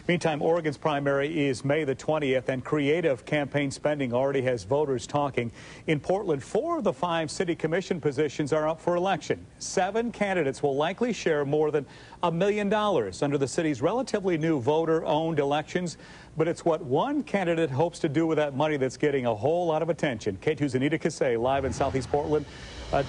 Meantime, Oregon's primary is May the 20th, and creative campaign spending already has voters talking. In Portland, 4 of the 5 city commission positions are up for election. 7 candidates will likely share more than $1 million under the city's relatively new voter-owned elections. But it's what one candidate hopes to do with that money that's getting a whole lot of attention. KATU's Anita Kasey live in Southeast Portland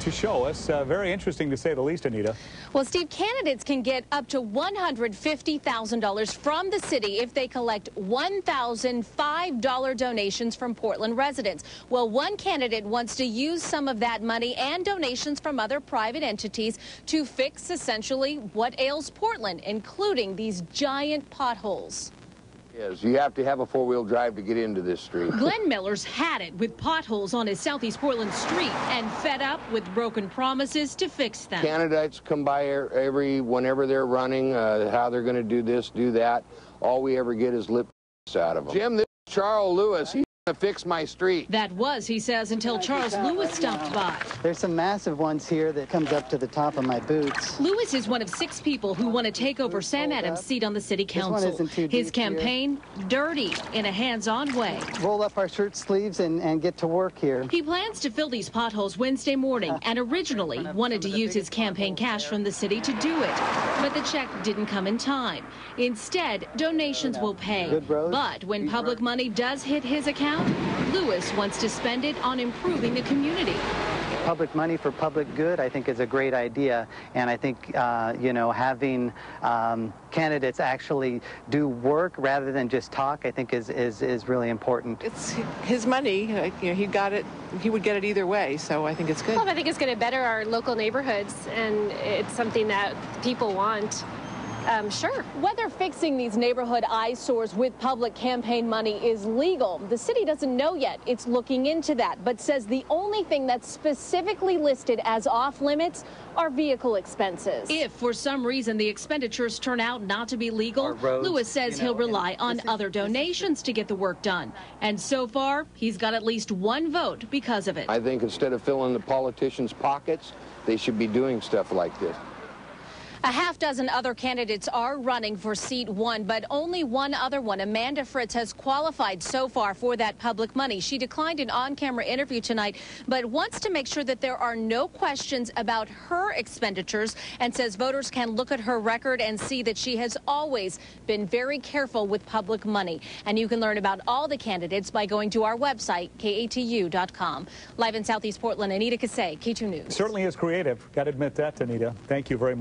to show us. Very interesting to say the least, Anita. Well, Steve, candidates can get up to $150,000 from the city if they collect $1,005 donations from Portland residents. Well, one candidate wants to use some of that money and donations from other private entities to fix essentially what ails Portland, including these giant potholes. Yes, you have to have a four-wheel drive to get into this street. Glenn Miller's had it with potholes on his Southeast Portland street and fed up with broken promises to fix them. Candidates come by whenever they're running, how they're going to do this, do that. All we ever get is lip out of them. Jim, this is Charles Lewis. He's going to fix my street. That was, he says, until Charles Lewis stopped by. There's some massive ones here that comes up to the top of my boots. Lewis is one of 6 people who want to take over Sam Adams' seat on the city council. His campaign, dirty in a hands-on way. Roll up our shirt sleeves and get to work here. He plans to fill these potholes Wednesday morning and originally wanted to use his campaign cash from the city to do it. But the check didn't come in time. Instead, donations will pay. But when public money does hit his account, Lewis wants to spend it on improving the community. Public money for public good, I think, is a great idea. And I think, you know, having candidates actually do work rather than just talk, I think is really important. It's his money. You know, he got it. He would get it either way, so I think it's good. Well, I think it's going to better our local neighborhoods, and it's something that people want. Sure. Whether fixing these neighborhood eyesores with public campaign money is legal, the city doesn't know yet. It's looking into that, but says the only thing that's specifically listed as off limits are vehicle expenses. If for some reason the expenditures turn out not to be legal, Lewis says he'll rely on other donations to get the work done. And so far, he's got at least 1 vote because of it. I think instead of filling the politicians' pockets, they should be doing stuff like this. A half dozen other candidates are running for seat 1, but only one other one, Amanda Fritz, has qualified so far for that public money. She declined an on-camera interview tonight, but wants to make sure that there are no questions about her expenditures and says voters can look at her record and see that she has always been very careful with public money. And you can learn about all the candidates by going to our website, KATU.com. Live in Southeast Portland, Anita Kasey, KATU News. Certainly is creative. Got to admit that, Anita. Thank you very much.